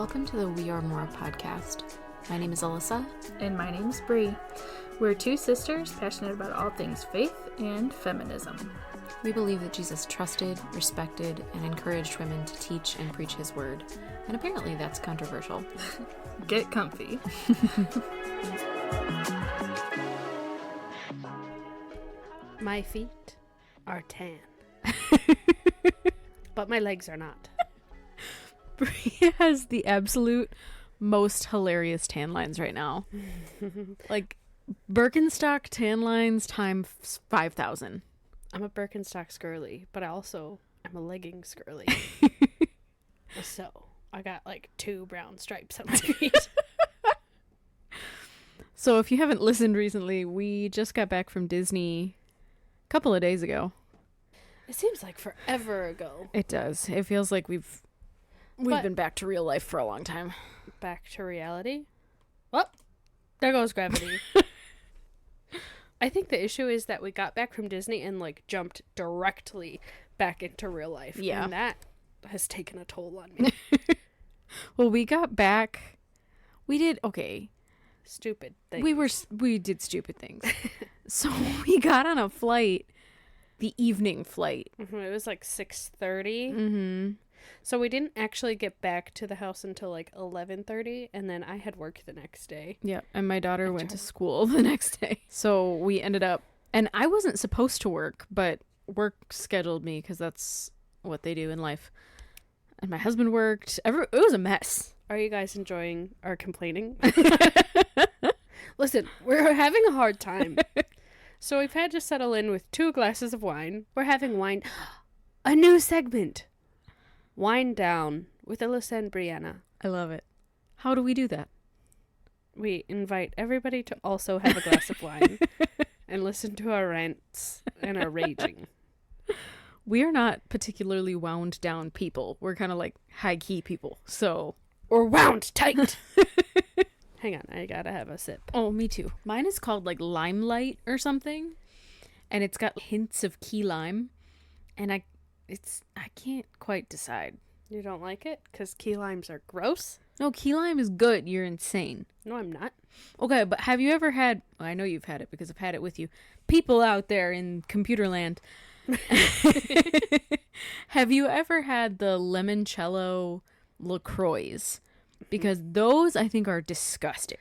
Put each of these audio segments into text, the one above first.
Welcome to the We Are More podcast. My name is Alyssa. And my name's Bree. We're two sisters passionate about all things faith and feminism. We believe that Jesus trusted, respected, and encouraged women to teach and preach his word. And apparently that's controversial. Get comfy. My feet are tan. But my legs are not. Bree has the absolute most hilarious tan lines right now. Like Birkenstock tan lines times 5,000. I'm a Birkenstock girly, but I'm a leggings girly. So I got like 2 brown stripes on my feet. So if you haven't listened recently, we just got back from Disney a couple of days ago. It seems like forever ago. It does. It feels like we've been back to real life for a long time. Back to reality? Well, there goes gravity. I think the issue is that we got back from Disney and like jumped directly back into real life. Yeah. And that has taken a toll on me. Well, we got back. We did Stupid things. We did stupid things. So we got on a flight, the evening flight. Mm-hmm, it was like 6:30. Mm-hmm. So we didn't actually get back to the house until like 11:30, and then I had work the next day. Yeah, and my daughter went to school the next day. So we ended up, and I wasn't supposed to work, but work scheduled me because that's what they do in life. And my husband worked. It was a mess. Are you guys enjoying our complaining? Listen, we're having a hard time. So we've had to settle in with 2 glasses of wine. We're having wine. A new segment. Wine Down with Alyssa and Brianna. I love it. How do we do that? We invite everybody to also have a glass of wine and listen to our rants and our raging. We are not particularly wound down people. We're kind of like high key people. So we're wound tight. Hang on, I gotta have a sip. Oh, me too. Mine is called like Limelight or something, and it's got hints of key lime, and I can't quite decide. You don't like it? Because key limes are gross? No, key lime is good. You're insane. No, I'm not. Okay, but have you ever had... Well, I know you've had it because I've had it with you. People out there in computer land. Have you ever had the limoncello LaCroix? Because those, I think, are disgusting.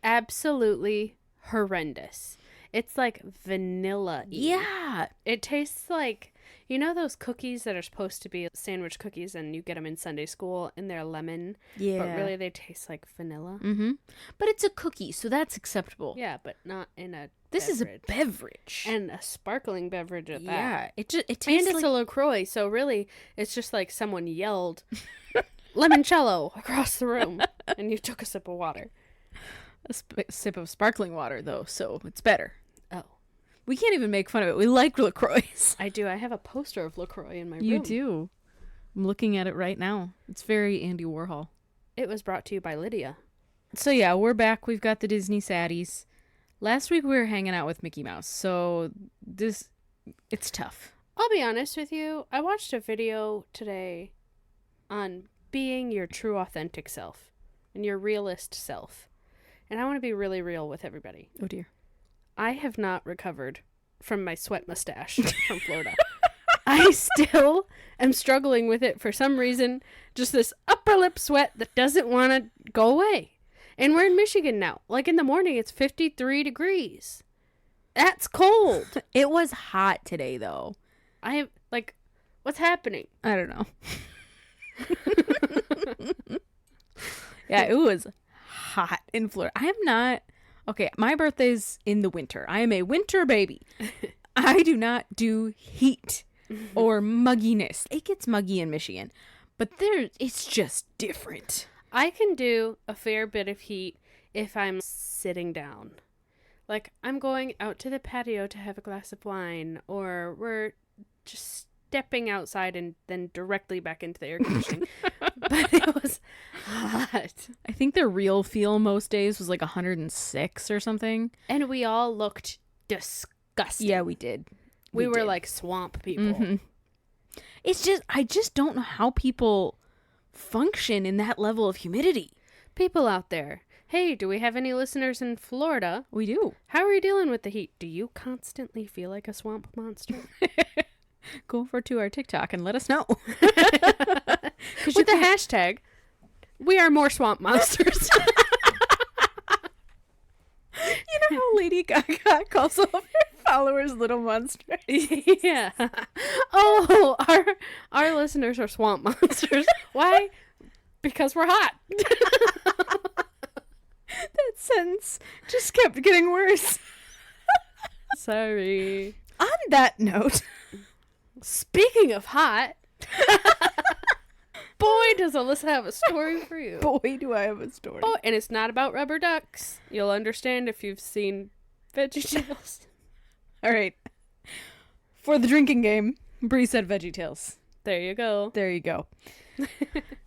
Absolutely horrendous. It's like vanilla-y. Yeah. It tastes like... You know those cookies that are supposed to be sandwich cookies and you get them in Sunday school and they're lemon? Yeah. But really they taste like vanilla? Mm-hmm. But it's a cookie, so that's acceptable. Yeah, but not in a This is a beverage. And a sparkling beverage at that. Yeah. It tastes and it's a LaCroix, so really it's just like someone yelled, limoncello, across the room, and you took a sip of water. A sip of sparkling water, though, so it's better. Oh. We can't even make fun of it. We like LaCroix. I do. I have a poster of LaCroix in my room. You do. I'm looking at it right now. It's very Andy Warhol. It was brought to you by Lydia. So yeah, we're back. We've got the Disney saddies. Last week we were hanging out with Mickey Mouse, so it's tough. I'll be honest with you. I watched a video today on being your true authentic self and your realist self. And I want to be really real with everybody. Oh dear. I have not recovered from my sweat mustache from Florida. I still am struggling with it for some reason. Just this upper lip sweat that doesn't want to go away. And we're in Michigan now. Like in the morning, it's 53 degrees. That's cold. It was hot today, though. What's happening? I don't know. Yeah, it was hot in Florida. I am not... Okay, my birthday's in the winter. I am a winter baby. I do not do heat or mugginess. It gets muggy in Michigan, but it's just different. I can do a fair bit of heat if I'm sitting down. Like, I'm going out to the patio to have a glass of wine, or we're just stepping outside and then directly back into the air conditioning. But it was hot. I think the real feel most days was like 106 or something. And we all looked disgusting. Yeah, we did. We were like swamp people. Mm-hmm. It's just, I just don't know how people function in that level of humidity. People out there, hey, do we have any listeners in Florida? We do. How are you dealing with the heat? Do you constantly feel like a swamp monster? Go over to our TikTok and let us know. With the hashtag, we are more swamp monsters. You know how Lady Gaga calls all of her followers little monsters? Yeah. Oh, our listeners are swamp monsters. Why? Because we're hot. That sentence just kept getting worse. Sorry. On that note, Speaking of hot, boy, does Alyssa have a story for you. boy, do I have a story. Oh, and it's not about rubber ducks. You'll understand if you've seen VeggieTales. All right. For the drinking game, Bree said VeggieTales. There you go. There you go.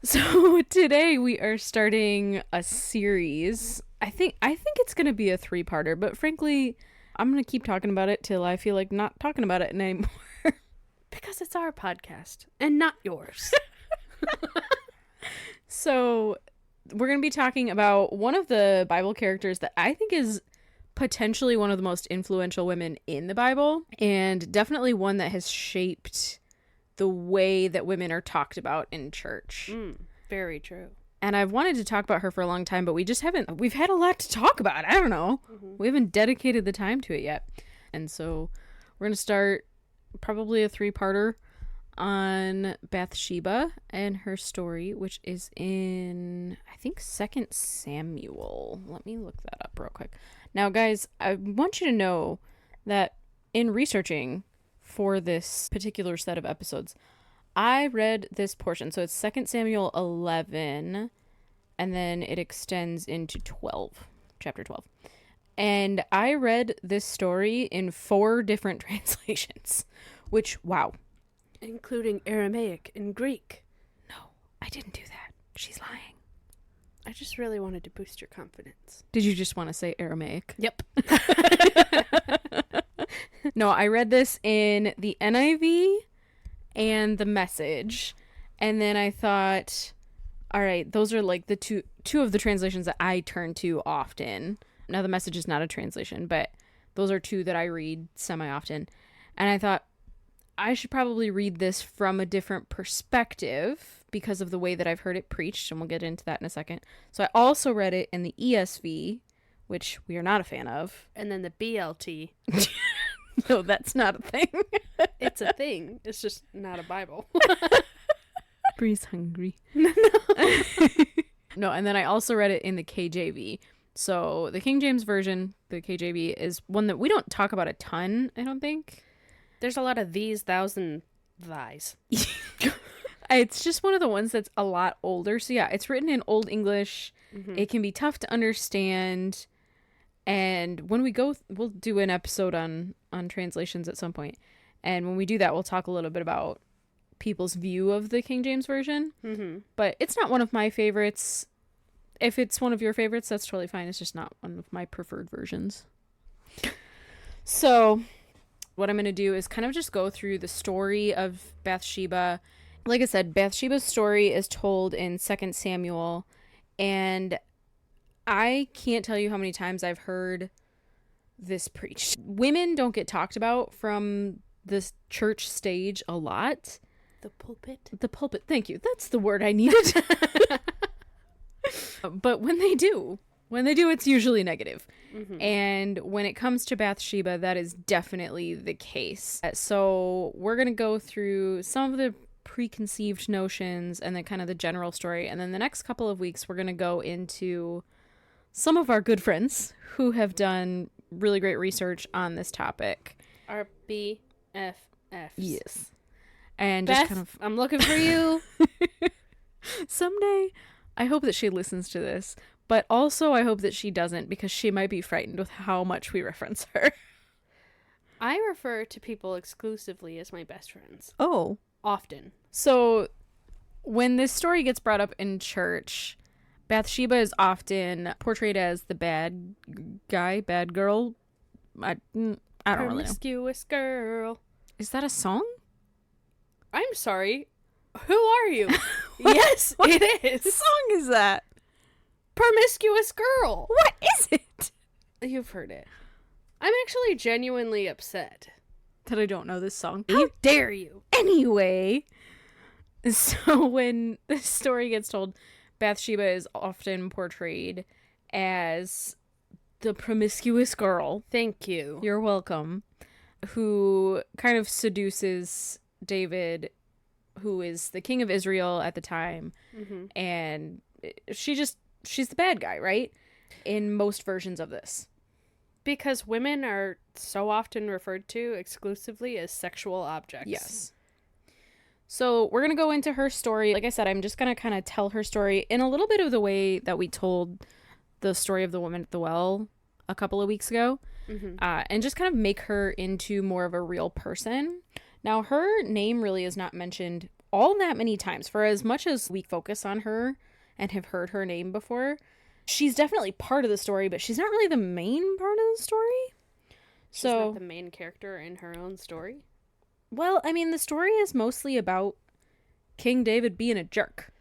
So today we are starting a series. I think it's going to be a 3-parter, but frankly, I'm going to keep talking about it till I feel like not talking about it anymore. Because it's our podcast and not yours. So we're going to be talking about one of the Bible characters that I think is potentially one of the most influential women in the Bible, and definitely one that has shaped the way that women are talked about in church. Very true. And I've wanted to talk about her for a long time, but we just haven't. We've had a lot to talk about. I don't know. We haven't dedicated the time to it yet. And so we're going to start probably a 3-parter on Bathsheba and her story, which is in, I think, 2 Samuel. Let me look that up real quick. Now, guys, I want you to know that in researching for this particular set of episodes, I read this portion. So it's 2 Samuel 11, and then it extends into 12, chapter 12. And I read this story in 4 different translations, which, wow. Including Aramaic and Greek. No, I didn't do that. She's lying. I just really wanted to boost your confidence. Did you just want to say Aramaic? Yep. No, I read this in the NIV and the Message. And then I thought, all right, those are like the two of the translations that I turn to often. Now, the Message is not a translation, but those are 2 that I read semi-often. And I thought, I should probably read this from a different perspective because of the way that I've heard it preached, and we'll get into that in a second. So I also read it in the ESV, which we are not a fan of. And then the BLT. No, that's not a thing. It's a thing. It's just not a Bible. Bree's hungry. No, and then I also read it in the KJV. So the King James Version, the KJV, is one that we don't talk about a ton, I don't think. There's a lot of these, thous, and thys. It's just one of the ones that's a lot older. So yeah, it's written in Old English. Mm-hmm. It can be tough to understand. And when we go, we'll do an episode on translations at some point. And when we do that, we'll talk a little bit about people's view of the King James Version. Mm-hmm. But it's not one of my favorites. If it's one of your favorites, that's totally fine. It's just not one of my preferred versions. So what I'm going to do is kind of just go through the story of Bathsheba. Like I said, Bathsheba's story is told in 2 Samuel, and I can't tell you how many times I've heard this preached. Women don't get talked about from this church stage a lot. The pulpit? The pulpit. Thank you. That's the word I needed. But when they do, it's usually negative. Mm-hmm. And when it comes to Bathsheba, that is definitely the case. So we're going to go through some of the preconceived notions and then kind of the general story. And then the next couple of weeks, we're going to go into some of our good friends who have done really great research on this topic. Our BFFs. Yes. And Beth, just kind of... I'm looking for you. Someday, I hope that she listens to this. But also, I hope that she doesn't, because she might be frightened with how much we reference her. I refer to people exclusively as my best friends. Oh. Often. So, when this story gets brought up in church, Bathsheba is often portrayed as the bad guy, bad girl. I don't really know. Promiscuous girl. Is that a song? I'm sorry. Who are you? Yes, it What is. song is that? Promiscuous Girl. What is it? You've heard it. I'm actually genuinely upset. That I don't know this song. How dare you? Anyway, so when this story gets told, Bathsheba is often portrayed as the promiscuous girl. Thank you. You're welcome. Who kind of seduces David, who is the king of Israel at the time. Mm-hmm. And she's the bad guy, right? In most versions of this. Because women are so often referred to exclusively as sexual objects. Yes. So we're going to go into her story. Like I said, I'm just going to kind of tell her story in a little bit of the way that we told the story of the woman at the well a couple of weeks ago. Mm-hmm. And just kind of make her into more of a real person. Now, her name really is not mentioned all that many times. For as much as we focus on her and have heard her name before, she's definitely part of the story, but she's not really the main part of the story. She's not the main character in her own story? Well, I mean, the story is mostly about King David being a jerk.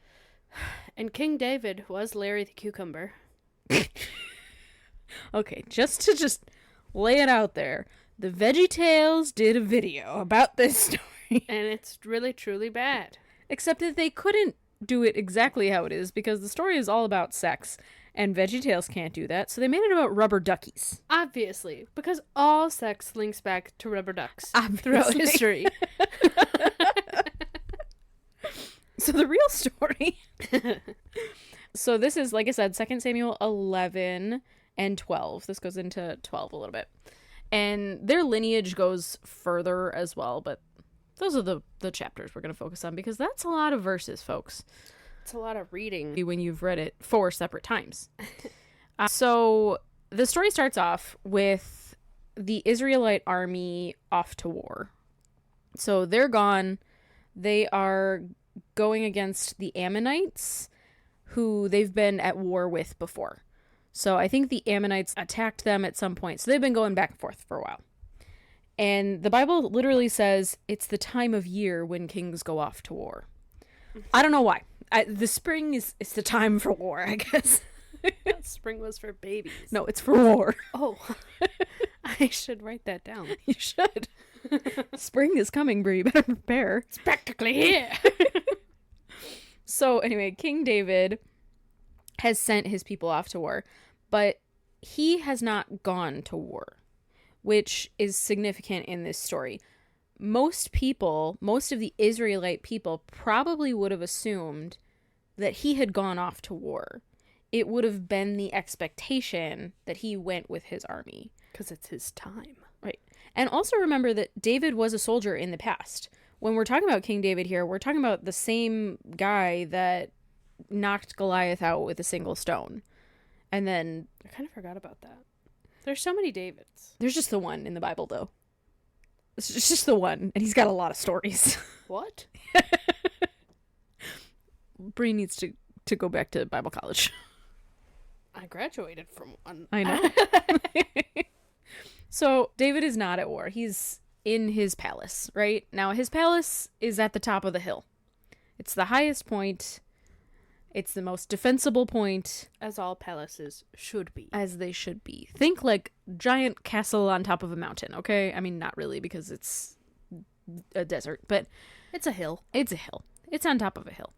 And King David was Larry the Cucumber. Okay, just to lay it out there, the VeggieTales did a video about this story. And it's really, truly bad. Except that they couldn't do it exactly how it is because the story is all about sex, and VeggieTales can't do that, so they made it about rubber duckies. Obviously, because all sex links back to rubber ducks throughout Obviously. history. So the real story. So this is, like I said, 2 Samuel 11 and 12. This goes into 12 a little bit. And their lineage goes further as well, but those are the chapters we're going to focus on because that's a lot of verses, folks. It's a lot of reading. When you've read it 4 separate times. So the story starts off with the Israelite army off to war. So they're gone. They are going against the Ammonites, who they've been at war with before. So I think the Ammonites attacked them at some point. So they've been going back and forth for a while. And the Bible literally says it's the time of year when kings go off to war. I don't know why. The spring is the time for war, I guess. Spring was for babies. No, it's for war. Oh, I should write that down. You should. Spring is coming, Brie. You better prepare. It's practically here. So anyway, King David has sent his people off to war, but he has not gone to war, which is significant in this story. Most of the Israelite people probably would have assumed that he had gone off to war. It would have been the expectation that he went with his army. Because it's his time. Right. And also remember that David was a soldier in the past. When we're talking about King David here, we're talking about the same guy that knocked Goliath out with a single stone. And then... I kind of forgot about that. There's so many Davids. There's just the one in the Bible, though. It's just the one, and he's got a lot of stories. What? Bree needs to go back to Bible college. I graduated from one. I know. So David is not at war. He's in his palace, right? Now, his palace is at the top of the hill. It's the highest point. It's the most defensible point. As all palaces should be. As they should be. Think like giant castle on top of a mountain, okay? I mean, not really because it's a desert, but It's a hill. it's a hill. It's on top of a hill.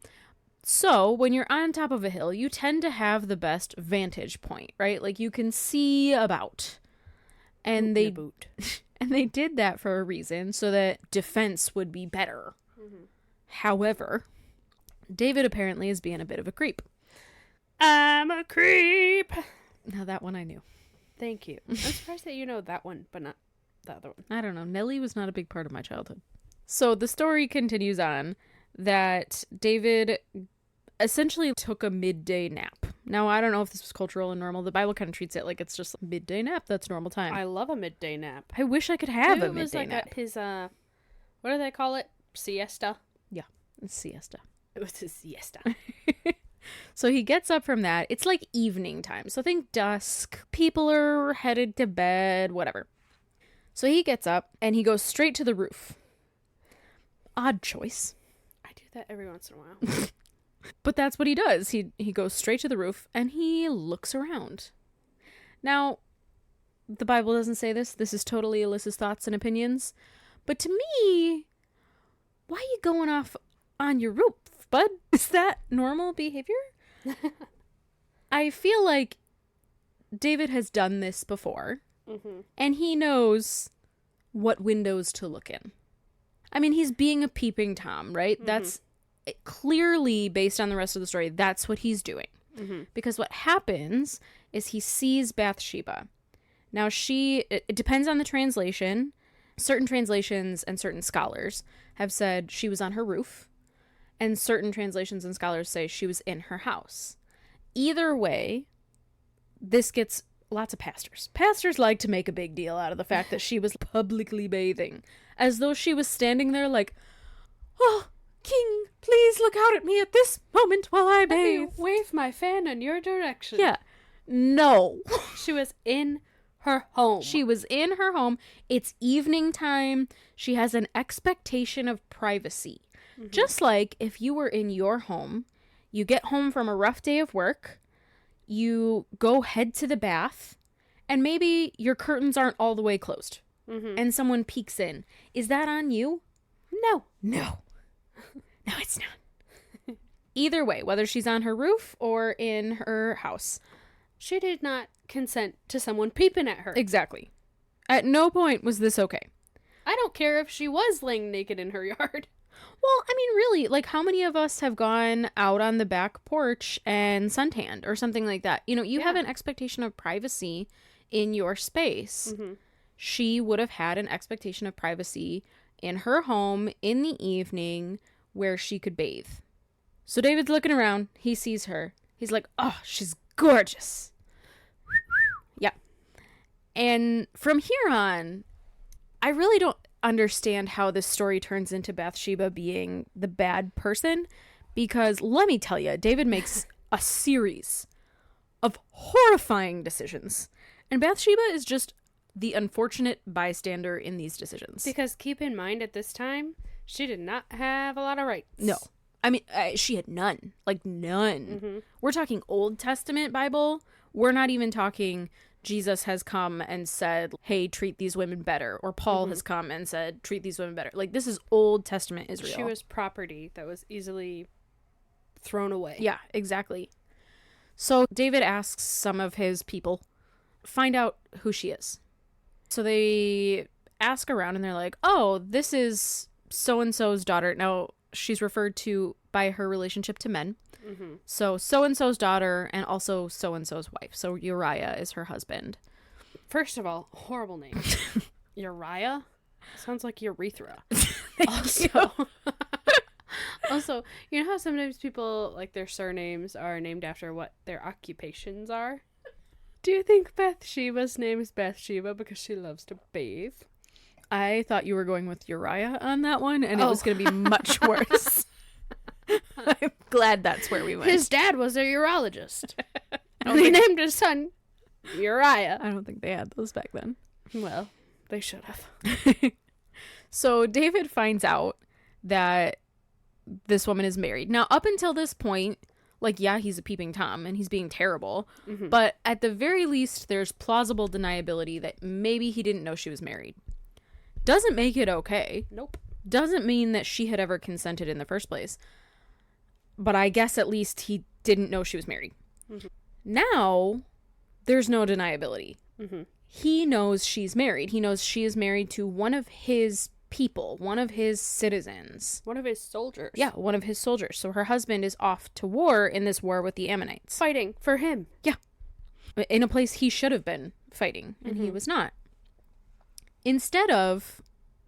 So when you're on top of a hill, you tend to have the best vantage point, right? Like you can see about. And they did that for a reason, so that defense would be better. Mm-hmm. However, David apparently is being a bit of a creep. I'm a creep. Now that one I knew. Thank you. I'm surprised that you know that one, but not the other one. I don't know. Nellie was not a big part of my childhood. So the story continues on that David essentially took a midday nap. Now, I don't know if this was cultural and normal. The Bible kind of treats it like it's just a midday nap. That's normal time. I love a midday nap. I wish I could have Maybe a midday nap. his, what do they call it? Siesta? Yeah, it's siesta. It was his siesta. So he gets up from that. It's like evening time. So think dusk. People are headed to bed, whatever. So he gets up and he goes straight to the roof. Odd choice. I do that every once in a while. But that's what he does. He goes straight to the roof and he looks around. Now, the Bible doesn't say this. This is totally Alyssa's thoughts and opinions. But to me, why are you going off on your roof, bud? Is that normal behavior? I feel like David has done this before. Mm-hmm. And he knows what windows to look in. I mean, he's being a peeping Tom, right? Mm-hmm. That's clearly, based on the rest of the story, that's what he's doing. Mm-hmm. Because what happens is he sees Bathsheba. Now, it depends on the translation. Certain translations and certain scholars have said she was on her roof. And certain translations and scholars say she was in her house. Either way, this gets lots of pastors. Pastors like to make a big deal out of the fact that she was publicly bathing. As though she was standing there like, oh, King, please look out at me at this moment while I bathe. Wave my fan in your direction. Yeah. No. She was in her home. She was in her home. It's evening time. She has an expectation of privacy. Mm-hmm. Just like if you were in your home, you get home from a rough day of work, you go head to the bath, and maybe your curtains aren't all the way closed, and someone peeks in. Is that on you? No. No, it's not. Either way, whether she's on her roof or in her house, she did not consent to someone peeping at her. Exactly. At no point was this okay. I don't care if she was laying naked in her yard. Well, I mean, really, like, how many of us have gone out on the back porch and suntanned or something like that? You know, you have an expectation of privacy in your space. Mm-hmm. She would have had an expectation of privacy in her home in the evening where she could bathe. So David's looking around. He sees her. He's like, oh, she's gorgeous. Yeah. And from here on, I really don't understand how this story turns into Bathsheba being the bad person, because let me tell you, David makes a series of horrifying decisions, and Bathsheba is just the unfortunate bystander in these decisions. Because keep in mind, at this time, she did not have a lot of rights. No. I mean, she had none. Like, none. Mm-hmm. We're talking Old Testament Bible. We're not even talking Jesus has come and said, hey, treat these women better. Or Paul has come and said, treat these women better. Like, this is Old Testament Israel. She was property that was easily thrown away. Yeah, exactly. So David asks some of his people, find out who she is. So they ask around and they're like, oh, this is so-and-so's daughter. Now, she's referred to by her relationship to men. Mm-hmm. So-and-so's daughter and also so-and-so's wife. So Uriah is her husband. First of all, horrible name. Uriah? Sounds like urethra. Also, you know how sometimes people, like, their surnames are named after what their occupations are? Do you think Bathsheba's name is Bathsheba because she loves to bathe? I thought you were going with Uriah on that one, and it was going to be much worse. I'm glad that's where we went. His dad was a urologist. And he named his son Uriah. I don't think they had those back then. Well, they should have. So David finds out that this woman is married. Now, up until this point, like, yeah, he's a peeping Tom and he's being terrible. Mm-hmm. But at the very least, there's plausible deniability that maybe he didn't know she was married. Doesn't make it okay. Nope. Doesn't mean that she had ever consented in the first place. But I guess at least he didn't know she was married. Mm-hmm. Now, there's no deniability. Mm-hmm. He knows she's married. He knows she is married to one of his people, one of his citizens. One of his soldiers. Yeah, one of his soldiers. So her husband is off to war in this war with the Ammonites. Fighting for him. Yeah. In a place he should have been fighting, and he was not. Instead of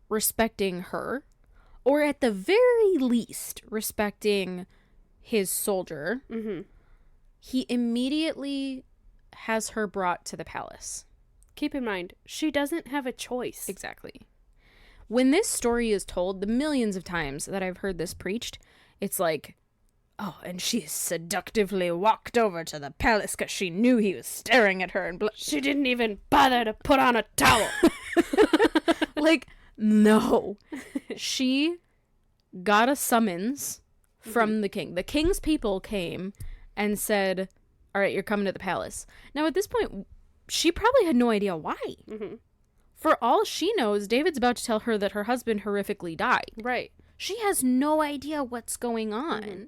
respecting her, or at the very least respecting his soldier, he immediately has her brought to the palace. Keep in mind, she doesn't have a choice. Exactly. When this story is told, the millions of times that I've heard this preached, it's like, oh, and she seductively walked over to the palace because she knew he was staring at her. And she didn't even bother to put on a towel. Like, no. She got a summons from the king. The king's people came and said, all right, you're coming to the palace. Now, at this point, she probably had no idea why. Mm-hmm. For all she knows, David's about to tell her that her husband horrifically died. Right. She has no idea what's going on. Mm-hmm.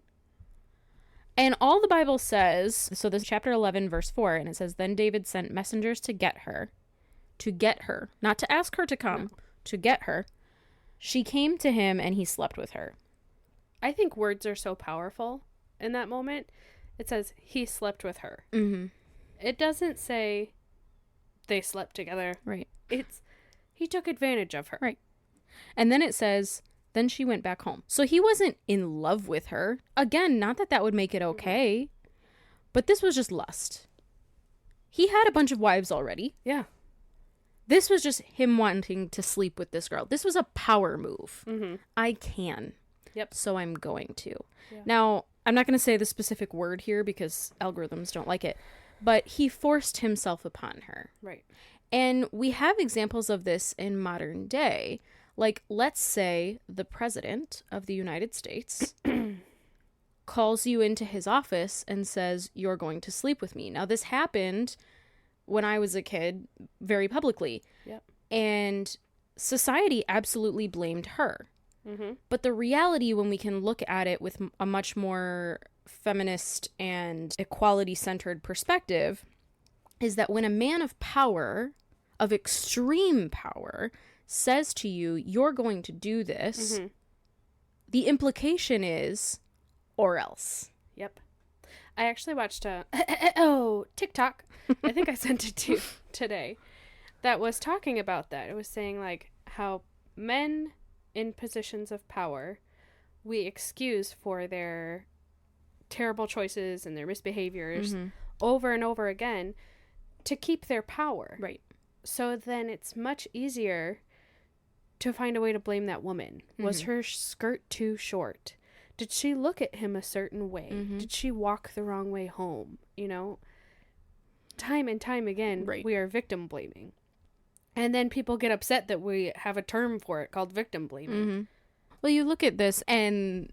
And all the Bible says, so this is chapter 11, verse 4, and it says, then David sent messengers to get her, not to ask her to come, to get her. She came to him and he slept with her. I think words are so powerful in that moment. It says he slept with her. Mm-hmm. It doesn't say they slept together. Right. It's he took advantage of her. Right. And then it says, then she went back home. So he wasn't in love with her. Again, not that would make it okay, but this was just lust. He had a bunch of wives already. Yeah. This was just him wanting to sleep with this girl. This was a power move. Mm-hmm. I can. Yep. So I'm going to. Yeah. Now, I'm not going to say the specific word here because algorithms don't like it, but he forced himself upon her. Right. And we have examples of this in modern day. Like, let's say the president of the United States calls you into his office and says, you're going to sleep with me. Now, this happened when I was a kid very publicly. Yep. And society absolutely blamed her. Mm-hmm. But the reality, when we can look at it with a much more feminist and equality-centered perspective, is that when a man of power, of extreme power, says to you, you're going to do this, the implication is, or else. Yep. I actually watched a TikTok. I think I sent it to you today. That was talking about that. It was saying like how men in positions of power, we excuse for their terrible choices and their misbehaviors over and over again to keep their power. Right. So then it's much easier to find a way to blame that woman. Was her skirt too short? Did she look at him a certain way? Did she walk the wrong way home? You know, time and time again, we are victim blaming. And then people get upset that we have a term for it called victim blaming. Well, you look at this and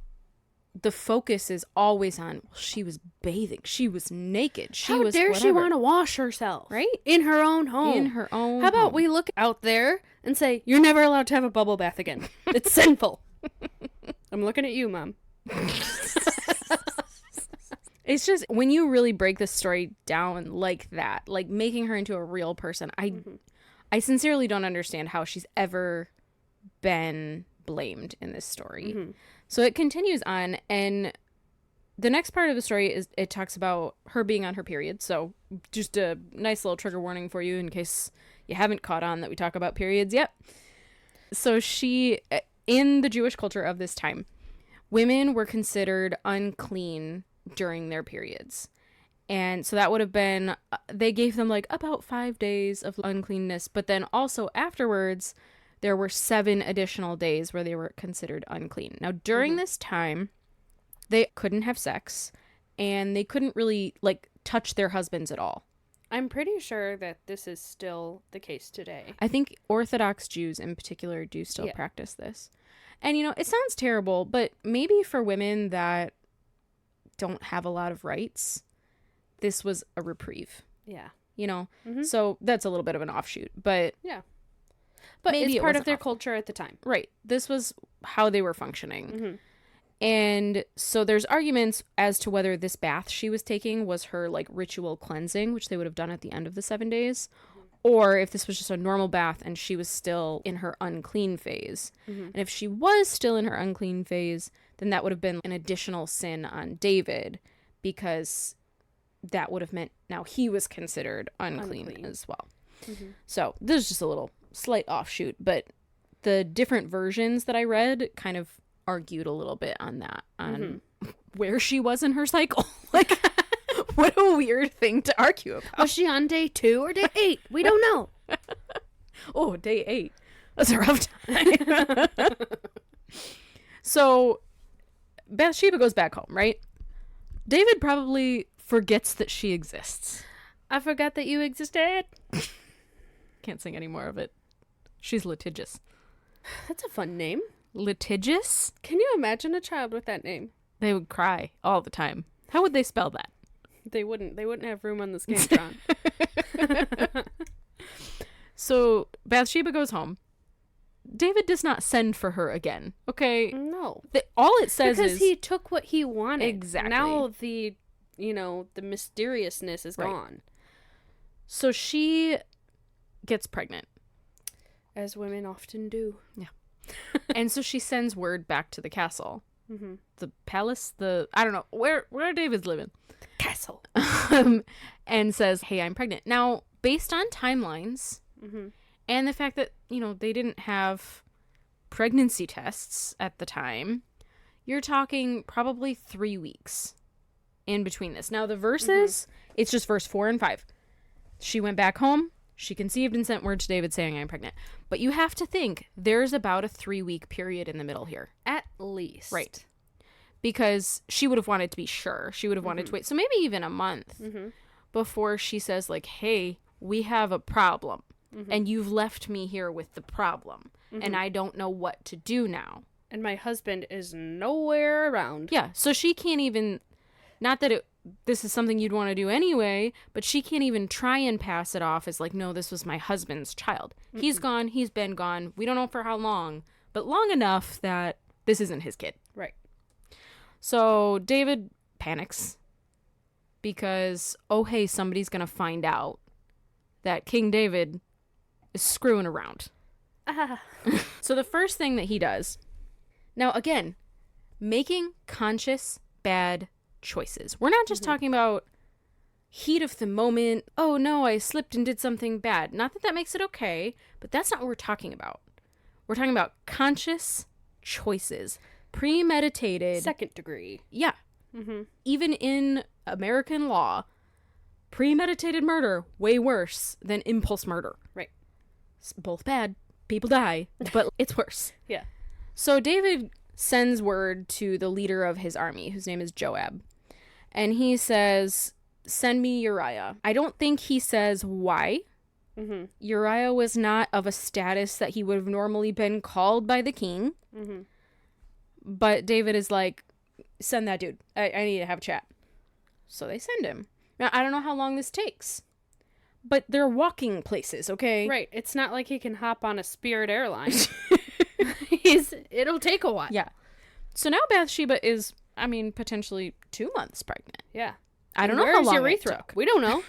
the focus is always on, well, she was bathing. She was naked. How dare she want to wash herself? Right? In her own home. In her own How about home. we look out there and say, you're never allowed to have a bubble bath again. It's sinful. I'm looking at you, Mom. It's just, when you really break the story down like that, like making her into a real person, I sincerely don't understand how she's ever been blamed in this story. So it continues on, and the next part of the story is, it talks about her being on her period. So just a nice little trigger warning for you in case you haven't caught on that we talk about periods yet. So she, in the Jewish culture of this time, women were considered unclean during their periods. And so that would have been, they gave them like about 5 days of uncleanness, but then also afterwards, there were 7 additional days where they were considered unclean. Now, during this time, they couldn't have sex, and they couldn't really, like, touch their husbands at all. I'm pretty sure that this is still the case today. I think Orthodox Jews in particular do still practice this. And, you know, it sounds terrible, but maybe for women that don't have a lot of rights, this was a reprieve. Yeah. You know? So that's a little bit of an offshoot, but... Yeah. But maybe it's part of their culture at the time. Right. This was how they were functioning. And so there's arguments as to whether this bath she was taking was her, like, ritual cleansing, which they would have done at the end of the 7 days, or if this was just a normal bath and she was still in her unclean phase. And if she was still in her unclean phase, then that would have been an additional sin on David, because that would have meant now he was considered unclean. As well. So this is just a little slight offshoot, but the different versions that I read kind of argued a little bit on that, on where she was in her cycle. Like, what a weird thing to argue about. Was she on day 2 or day 8? We don't know. Oh, day 8. That's a rough time. So Bathsheba goes back home, right? David probably forgets that she exists. I forgot that you existed. Can't sing any more of it. She's litigious. That's a fun name. Litigious? Can you imagine a child with that name? They would cry all the time. How would they spell that? They wouldn't have room on the Scantron. So Bathsheba goes home. David does not send for her again. Okay. No. All it says because is he took what he wanted. Exactly. Now the mysteriousness is gone. So she gets pregnant. As women often do. Yeah. And so she sends word back to the castle. Mm-hmm. The palace, I don't know, where David's living. Castle. And says, hey, I'm pregnant. Now, based on timelines and the fact that, they didn't have pregnancy tests at the time, you're talking probably 3 weeks in between this. Now, the verses, it's just verse 4 and 5. She went back home. She conceived and sent word to David saying, I'm pregnant. But you have to think, there's about a 3-week period in the middle here. At least. Right. Because she would have wanted to be sure. She would have wanted to wait. So maybe even a month before she says, like, hey, we have a problem. And you've left me here with the problem. And I don't know what to do now. And my husband is nowhere around. Yeah. So she can't even, not that this is something you'd want to do anyway, but she can't even try and pass it off as like, no, this was my husband's child. He's gone. He's been gone. We don't know for how long, but long enough that this isn't his kid. Right. So David panics because, oh, hey, somebody's going to find out that King David is screwing around. So the first thing that he does, now again, making conscious bad choices. We're not just talking about heat of the moment. Oh no, I slipped and did something bad. Not that that makes it okay, but that's not what we're talking about. We're talking about conscious choices, premeditated. Second degree. Yeah. Even in American law, premeditated murder, way worse than impulse murder. Right. It's both bad. People die, but it's worse. Yeah. So David sends word to the leader of his army, whose name is Joab. And he says, send me Uriah. I don't think he says why. Uriah was not of a status that he would have normally been called by the king. But David is like, send that dude. I need to have a chat. So they send him. Now, I don't know how long this takes. But they're walking places, okay? Right. It's not like he can hop on a Spirit airline. It'll take a while. Yeah. So now Bathsheba is, potentially 2 months pregnant. Yeah. I don't know how long urethra? it took. We don't know.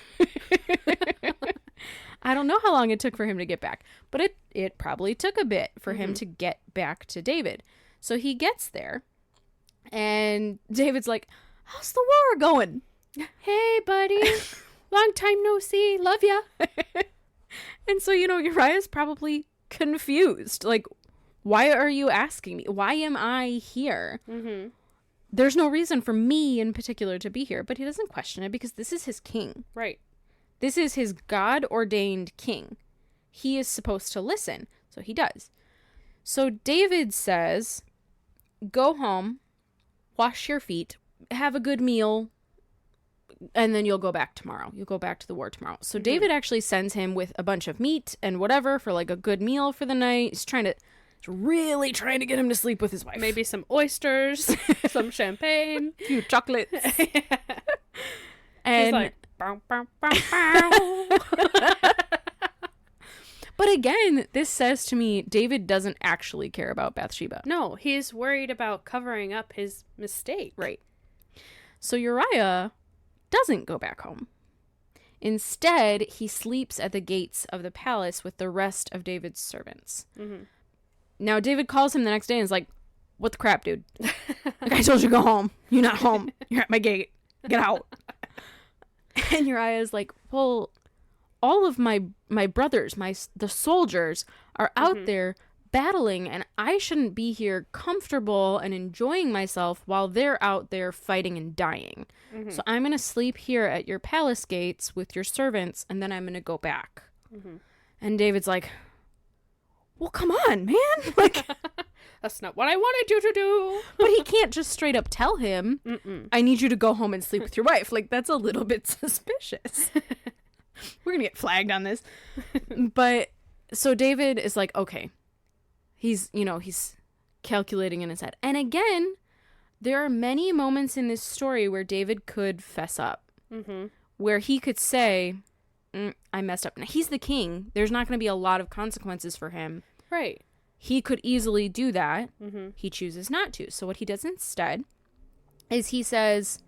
I don't know how long it took for him to get back. But it probably took a bit for him to get back to David. So he gets there. And David's like, how's the war going? Hey, buddy. Long time no see. Love ya. And so, Uriah's probably confused. Like, why are you asking me? Why am I here? There's no reason for me in particular to be here. But he doesn't question it because this is his king. Right. This is his God-ordained king. He is supposed to listen. So he does. So David says, go home, wash your feet, have a good meal, and then you'll go back tomorrow. You'll go back to the war tomorrow. So David actually sends him with a bunch of meat and whatever for like a good meal for the night. He's really trying to get him to sleep with his wife. Maybe some oysters, some champagne, a few chocolates. And he's like, bow, bow, bow, bow. But again, this says to me, David doesn't actually care about Bathsheba. No, he's worried about covering up his mistake. Right. So Uriah doesn't go back home. Instead, he sleeps at the gates of the palace with the rest of David's servants. Now, David calls him the next day and is like, what the crap, dude? Like, I told you to go home. You're not home. You're at my gate. Get out. And Uriah is like, well, all of my brothers, the soldiers, are out there battling, and I shouldn't be here comfortable and enjoying myself while they're out there fighting and dying. So I'm going to sleep here at your palace gates with your servants, and then I'm going to go back. And David's like, well, come on, man. Like, that's not what I wanted you to do. But he can't just straight up tell him, I need you to go home and sleep with your wife. Like, that's a little bit suspicious. We're going to get flagged on this. But so David is like, okay. He's calculating in his head. And again, there are many moments in this story where David could fess up, Mm-hmm. where he could say, I messed up. Now, he's the king. There's not going to be a lot of consequences for him. Right. He could easily do that. Mm-hmm. He chooses not to. So what he does instead is he says,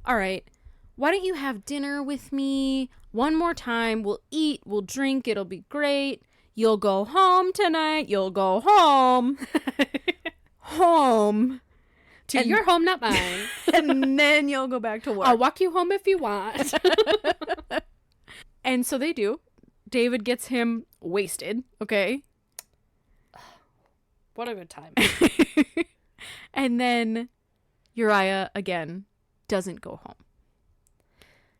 all right, why don't you have dinner with me one more time? We'll eat, we'll drink, it'll be great. You'll go home tonight. You'll go home. Home. To your home, not mine. And then you'll go back to work. I'll walk you home if you want. And so they do. David gets him wasted, okay? What a good time. And then Uriah, again, doesn't go home.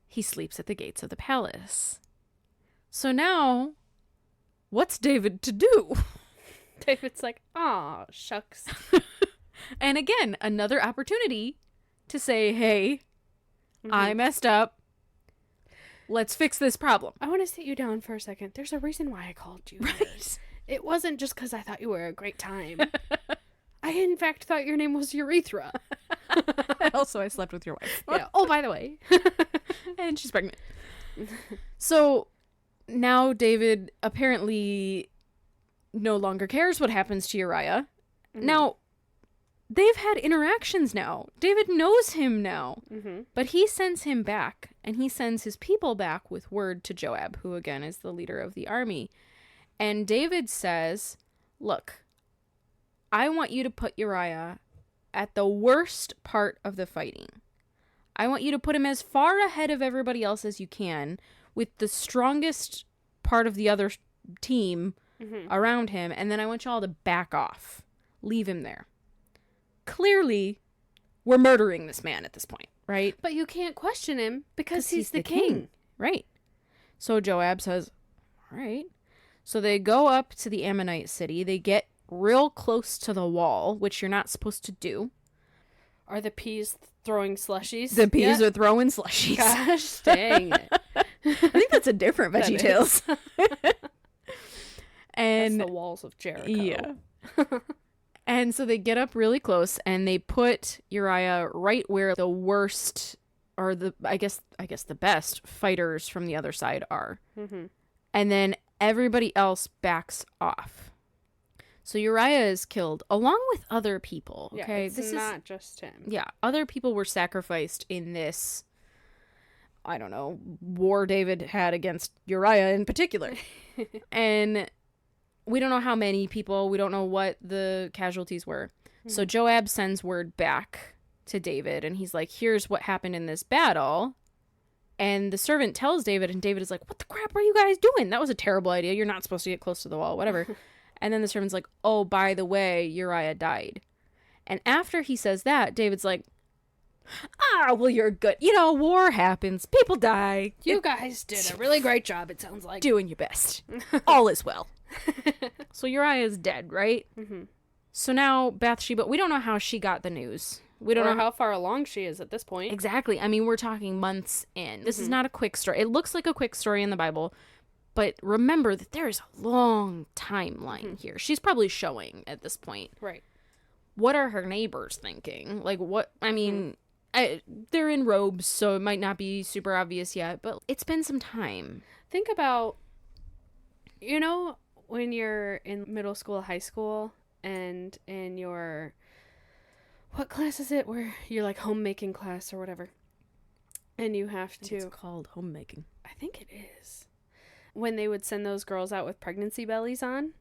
He sleeps at the gates of the palace. So now, what's David to do? David's like, aw, shucks. And again, another opportunity to say, hey, I messed up. Let's fix this problem. I want to sit you down for a second. There's a reason why I called you. Right. It wasn't just because I thought you were a great time. I, in fact, thought your name was Urethra. Also, I slept with your wife. Yeah. Oh, by the way. And she's pregnant. So now David apparently no longer cares what happens to Uriah. Mm-hmm. Now, they've had interactions now. David knows him now. Mm-hmm. But he sends him back, and he sends his people back with word to Joab, who again is the leader of the army. And David says, look, I want you to put Uriah at the worst part of the fighting. I want you to put him as far ahead of everybody else as you can, with the strongest part of the other team around him, and then I want y'all to back off. Leave him there. Clearly, we're murdering this man at this point, right? But you can't question him because he's the king. Right. So Joab says, all right. So they go up to the Ammonite city. They get real close to the wall, which you're not supposed to do. Are the peas throwing slushies? The peas are throwing slushies. Gosh dang it. I think that's a different Veggie Tales. And that's the walls of Jericho. Yeah. And so they get up really close and they put Uriah right where the worst, or the I guess the best fighters from the other side are. Mm-hmm. And then everybody else backs off. So Uriah is killed along with other people. Okay, yeah, it's not just him. Yeah, other people were sacrificed in this, I don't know, war David had against Uriah in particular. And we don't know how many people, we don't know what the casualties were. Mm-hmm. So Joab sends word back to David, and he's like, here's what happened in this battle. And the servant tells David, and David is like, what the crap are you guys doing? That was a terrible idea. You're not supposed to get close to the wall, whatever. And then the servant's like, oh, by the way, Uriah died. And after he says that, David's like, well, you're good. You know, war happens. People die. You guys did a really great job, it sounds like. Doing your best. All is well. So Uriah is dead, right? Mm-hmm. So now Bathsheba, we don't know how she got the news. We don't know how far along she is at this point. Exactly. I mean, we're talking months in. This is not a quick story. It looks like a quick story in the Bible, but remember that there is a long timeline here. She's probably showing at this point. Right. What are her neighbors thinking? Like, what? I mean, they're in robes, so it might not be super obvious yet, but it's been some time. Think about, you know, when you're in middle school, high school, and in your, what class is it where you're like homemaking class or whatever, and you have to, It's called homemaking. I think it is, when they would send those girls out with pregnancy bellies on.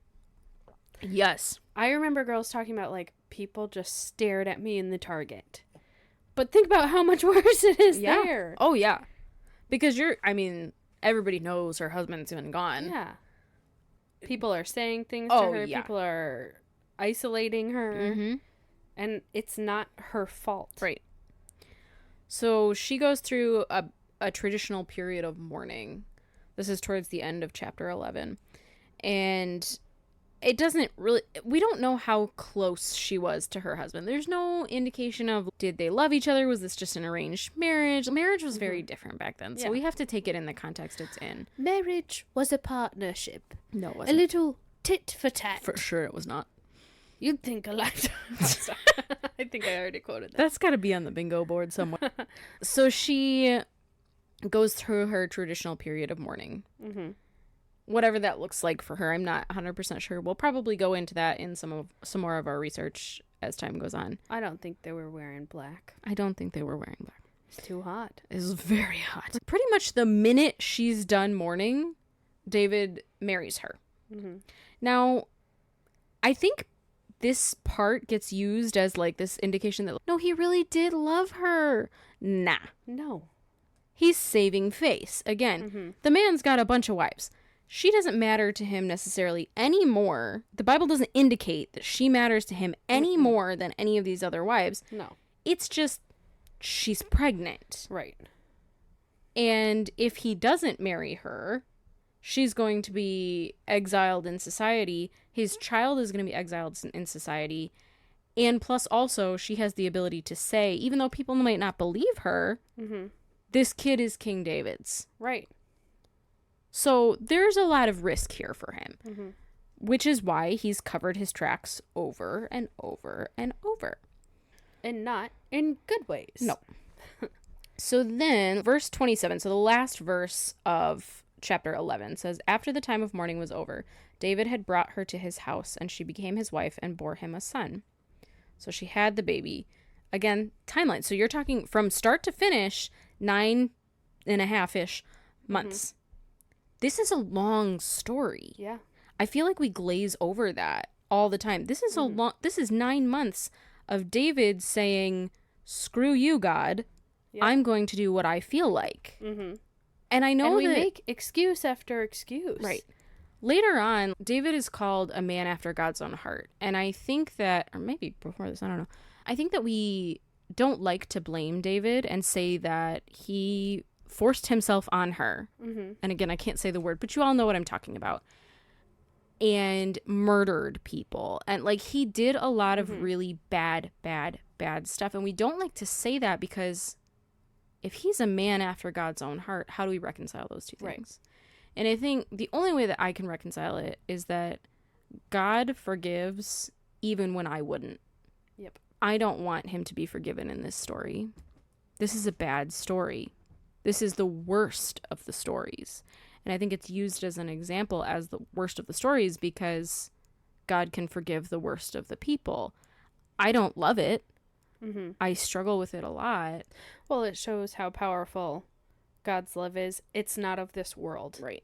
Yes. I remember girls talking about, like, people just stared at me in the Target. But think about how much worse it is there. Oh, yeah. Because everybody knows her husband's been gone. Yeah. People are saying things to her. Yeah. People are isolating her. Mm-hmm. And it's not her fault. Right. So she goes through a traditional period of mourning. This is towards the end of chapter 11. And it doesn't really, we don't know how close she was to her husband. There's no indication of, did they love each other? Was this just an arranged marriage? Marriage was very different back then. So we have to take it in the context it's in. Marriage was a partnership. No, it A wasn't. little tit for tat. For sure it was not. You'd think a lifetime. I think I already quoted that. That's got to be on the bingo board somewhere. So she goes through her traditional period of mourning. Mm-hmm. Whatever that looks like for her, I'm not 100% sure. We'll probably go into that in some more of our research as time goes on. I don't think they were wearing black. I don't think they were wearing black. It's too hot. It's very hot. Pretty much the minute she's done mourning, David marries her. Mm-hmm. Now, I think this part gets used as like this indication that, no, he really did love her. Nah. No. He's saving face. Again, the man's got a bunch of wives. She doesn't matter to him necessarily anymore. The Bible doesn't indicate that she matters to him any more than any of these other wives. No. It's just she's pregnant. Right. And if he doesn't marry her, she's going to be exiled in society. His child is going to be exiled in society. And plus also, she has the ability to say, even though people might not believe her, this kid is King David's. Right. So there's a lot of risk here for him, which is why he's covered his tracks over and over and over. And not in good ways. No. So then, verse 27, so the last verse of chapter 11 says, after the time of mourning was over, David had brought her to his house, and she became his wife and bore him a son. So she had the baby. Again, timeline. So you're talking from start to finish, 9.5-ish months. This is a long story. Yeah. I feel like we glaze over that all the time. This is this is 9 months of David saying, screw you, God. Yeah. I'm going to do what I feel like. And I know we make excuse after excuse. Right. Later on, David is called a man after God's own heart. And I think that, or maybe before this, I don't know. I think that we don't like to blame David and say that he forced himself on her. And again, I can't say the word, but you all know what I'm talking about. And murdered people. And like he did a lot of really bad stuff. And we don't like to say that because if he's a man after God's own heart, how do we reconcile those two things? Right. And I think the only way that I can reconcile it is that God forgives even when I wouldn't. Yep. I don't want him to be forgiven in this story. This is a bad story. This is the worst of the stories. And I think it's used as an example as the worst of the stories because God can forgive the worst of the people. I don't love it. I struggle with it a lot. Well, it shows how powerful God's love is. It's not of this world. Right.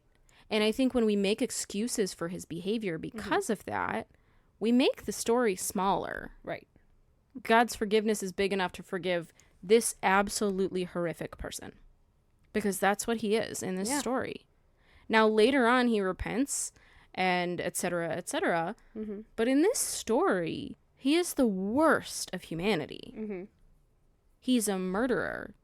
And I think when we make excuses for his behavior because of that, we make the story smaller. Right. God's forgiveness is big enough to forgive this absolutely horrific person. Because that's what he is in this story. Now, later on, he repents and et cetera, But in this story, he is the worst of humanity. He's a murderer.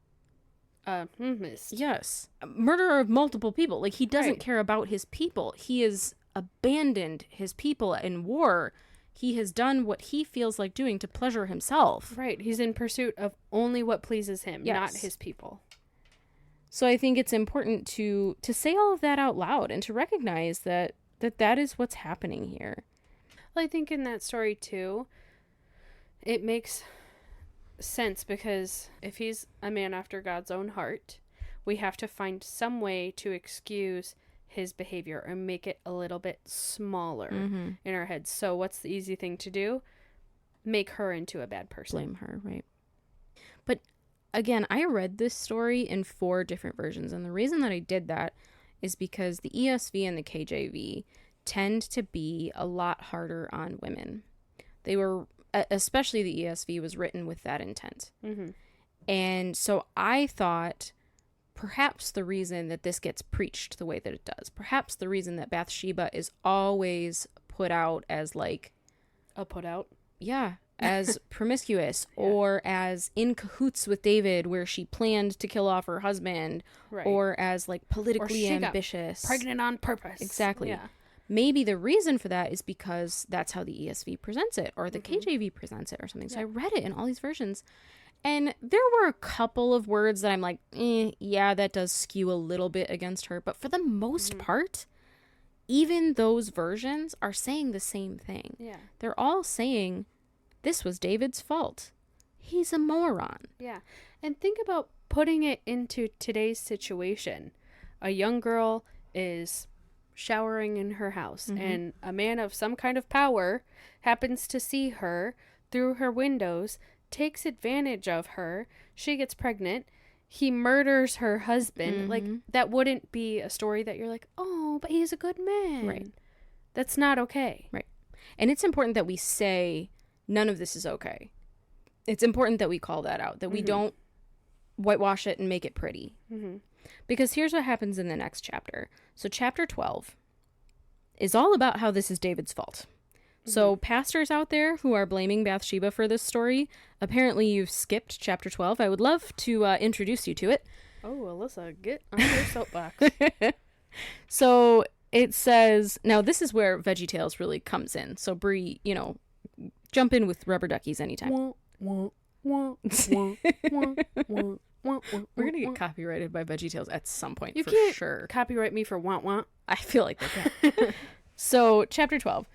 Yes. A murderer of multiple people. Like, he doesn't care about his people. He has abandoned his people in war. He has done what he feels like doing to pleasure himself. Right. He's in pursuit of only what pleases him, not his people. So I think it's important to say all of that out loud and to recognize that is what's happening here. Well, I think in that story, too, it makes sense because if he's a man after God's own heart, we have to find some way to excuse his behavior or make it a little bit smaller in our heads. So what's the easy thing to do? Make her into a bad person. Blame her, right? But again, I read this story in 4 different versions, and the reason that I did that is because the ESV and the KJV tend to be a lot harder on women. They were, especially the ESV, was written with that intent. And so I thought perhaps the reason that this gets preached the way that it does, perhaps the reason that Bathsheba is always put out as like... as promiscuous or as in cahoots with David where she planned to kill off her husband or as like politically ambitious. Got pregnant on purpose. Exactly. Yeah. Maybe the reason for that is because that's how the ESV presents it or the KJV presents it or something. So I read it in all these versions and there were a couple of words that I'm like, that does skew a little bit against her. But for the most part, even those versions are saying the same thing. Yeah. They're all saying, this was David's fault. He's a moron. Yeah. And think about putting it into today's situation. A young girl is showering in her house, and a man of some kind of power happens to see her through her windows, takes advantage of her. She gets pregnant. He murders her husband. Like, that wouldn't be a story that you're like, oh, but he's a good man. Right. That's not okay. Right. And it's important that we say none of this is okay. It's important that we call that out, that we don't whitewash it and make it pretty. Because here's what happens in the next chapter. So chapter 12 is all about how this is David's fault. So pastors out there who are blaming Bathsheba for this story, apparently you've skipped chapter 12. I would love to introduce you to it. Oh, Alyssa, get on your soapbox. So it says, now this is where VeggieTales really comes in. So Brie, jump in with rubber duckies anytime. We're going to get copyrighted by VeggieTales at some point, You for can't sure. copyright me for want. I feel like they can. So, chapter 12.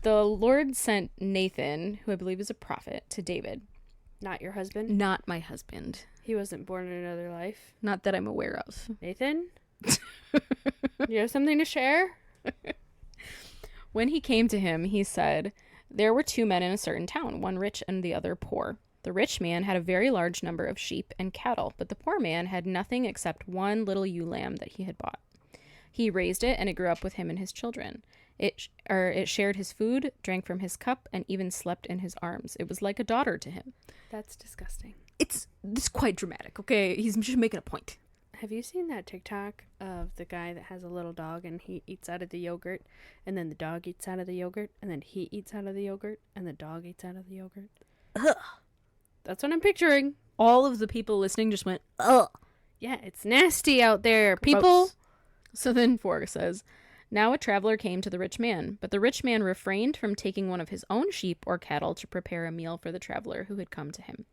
The Lord sent Nathan, who I believe is a prophet, to David. Not your husband? Not my husband. He wasn't born in another life. Not that I'm aware of. Nathan? You have something to share? When he came to him, he said, there were two men in a certain town, one rich and the other poor. The rich man had a very large number of sheep and cattle, but the poor man had nothing except one little ewe lamb that he had bought. He raised it, and it grew up with him and his children. It shared his food, drank from his cup, and even slept in his arms. It was like a daughter to him. That's disgusting. It's quite dramatic, okay? He's just making a point. Have you seen that TikTok of the guy that has a little dog and he eats out of the yogurt, and then the dog eats out of the yogurt, and then he eats out of the yogurt, and the dog eats out of the yogurt? Ugh. That's what I'm picturing. All of the people listening just went, ugh. Yeah, it's nasty out there, people. Gross. So then 4 says, now a traveler came to the rich man, but the rich man refrained from taking one of his own sheep or cattle to prepare a meal for the traveler who had come to him.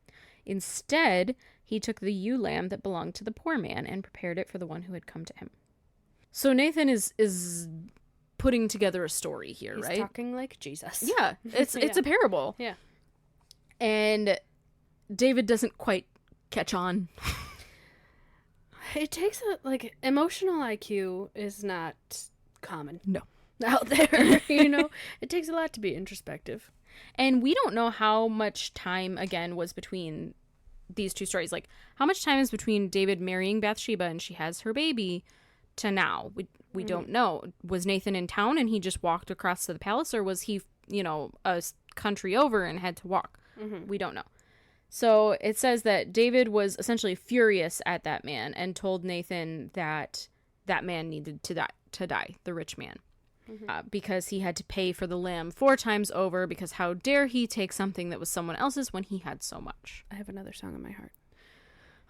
Instead, he took the ewe lamb that belonged to the poor man and prepared it for the one who had come to him. So Nathan is putting together a story here, He's right? talking like Jesus. Yeah, it's a parable. Yeah. And David doesn't quite catch on. It takes emotional IQ is not common. No. Out there, It takes a lot to be introspective. And we don't know how much time, again, was between these two stories. Like, how much time is between David marrying Bathsheba and she has her baby to now? We don't know. Was Nathan in town and he just walked across to the palace, or was he, a country over and had to walk? We don't know. So it says that David was essentially furious at that man and told Nathan that that man needed to die, the rich man. Because he had to pay for the lamb 4 times over, because how dare he take something that was someone else's when he had so much. I have another song in my heart.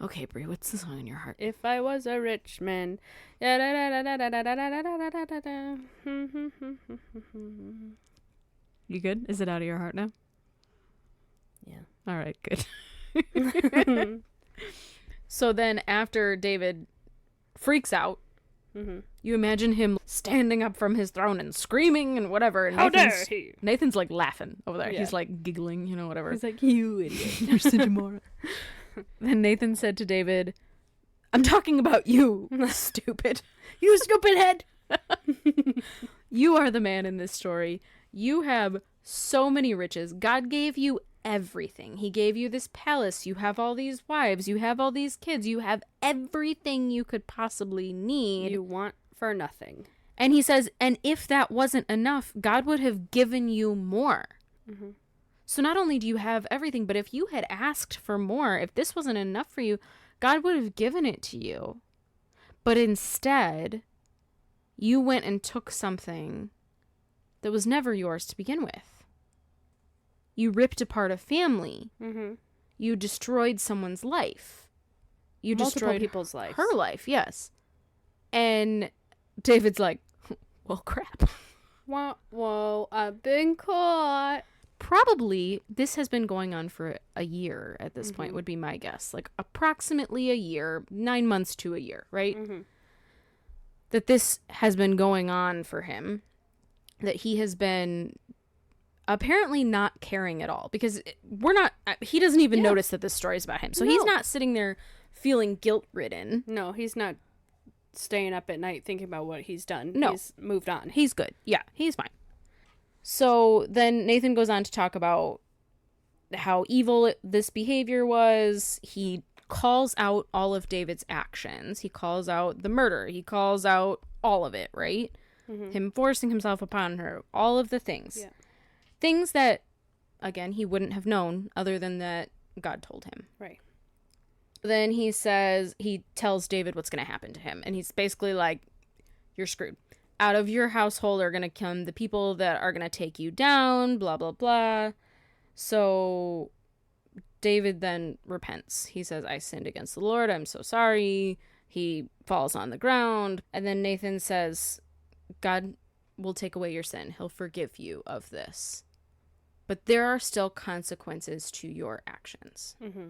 Okay, Brie, what's the song in your heart? If I was a rich man. You good? Is it out of your heart now? Yeah. All right, good. So then after David freaks out, you imagine him standing up from his throne and screaming and whatever. And How dare he? Nathan's like laughing over there. Yeah. He's like giggling, whatever. He's like, you idiot. You're such a moron. Then Nathan said to David, I'm talking about you, stupid. You stupid head. You are the man in this story. You have so many riches. God gave you everything. He gave you this palace. You have all these wives. You have all these kids. You have everything you could possibly need. You want for nothing. And he says, and if that wasn't enough, God would have given you more. So not only do you have everything, but if you had asked for more, if this wasn't enough for you, God would have given it to you. But instead, you went and took something that was never yours to begin with. You ripped apart a family. You destroyed someone's life. You Multiple destroyed people's lives. her life, yes. And David's like, well, crap. Whoa, I've been caught. Probably this has been going on for a year at this point, would be my guess. Like approximately a year, 9 months to a year, right? that this has been going on for him, that he has been apparently not caring at all, because he doesn't even notice that this story is about him. So he's not sitting there feeling guilt-ridden. No, he's not staying up at night thinking about what he's done. No. He's moved on. He's good. Yeah, he's fine. So then Nathan goes on to talk about how evil this behavior was. He calls out all of David's actions. He calls out the murder. He calls out all of it, right? Mm-hmm. Him forcing himself upon her. All of the things. Yeah. Things that, again, he wouldn't have known other than that God told him. Right. Then he tells David what's going to happen to him. And he's basically like, you're screwed. Out of your household are going to come the people that are going to take you down, blah, blah, blah. So David then repents. He says, I sinned against the Lord. I'm so sorry. He falls on the ground. And then Nathan says, God will take away your sin. He'll forgive you of this. But there are still consequences to your actions. Mm-hmm.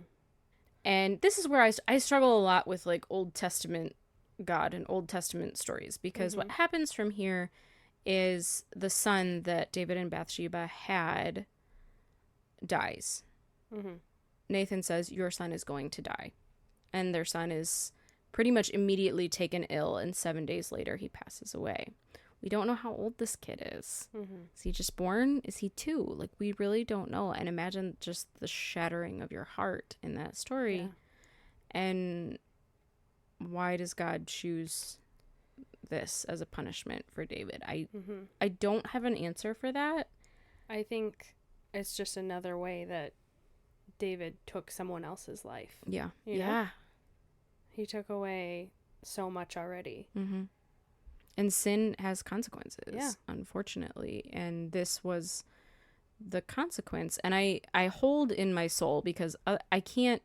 And this is where I struggle a lot with like Old Testament God and Old Testament stories, because what happens from here is the son that David and Bathsheba had dies. Mm-hmm. Nathan says, your son is going to die. And their son is pretty much immediately taken ill, and 7 days later he passes away. We don't know how old this kid is. Mm-hmm. Is he just born? Is he 2? Like, we really don't know. And imagine just the shattering of your heart in that story. Yeah. And why does God choose this as a punishment for David? I don't have an answer for that. I think it's just another way that David took someone else's life. Yeah. You know? He took away so much already. Mm-hmm. And sin has consequences, unfortunately. And this was the consequence. And I hold in my soul, because I can't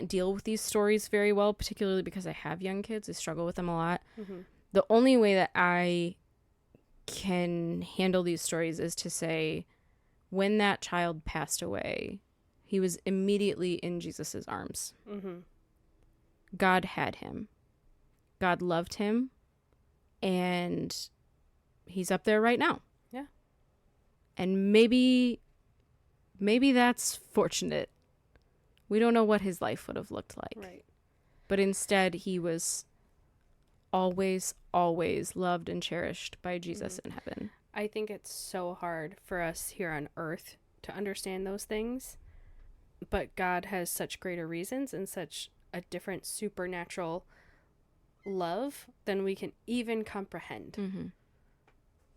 deal with these stories very well, particularly because I have young kids. I struggle with them a lot. Mm-hmm. The only way that I can handle these stories is to say, when that child passed away, he was immediately in Jesus's arms. Mm-hmm. God had him. God loved him. And he's up there right now. Yeah. And maybe that's fortunate. We don't know what his life would have looked like. Right. But instead, he was always, always loved and cherished by Jesus in heaven. I think it's so hard for us here on earth to understand those things. But God has such greater reasons and such a different supernatural love than we can even comprehend. Mm-hmm.